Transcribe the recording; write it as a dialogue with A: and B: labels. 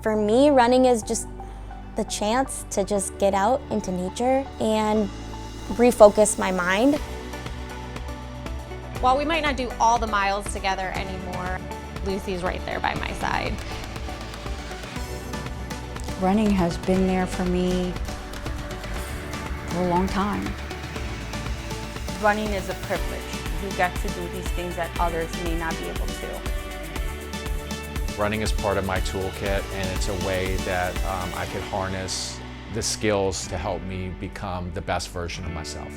A: For me, running is just the chance to just get out into nature and refocus my mind.
B: While we might not do all the miles together anymore, Lucy's right there by my side.
C: Running has been there for me for a long time.
D: Running is a privilege. You get to do these things that others may not be able to.
E: Running is part of my toolkit, and it's a way that I could harness the skills to help me become the best version of myself.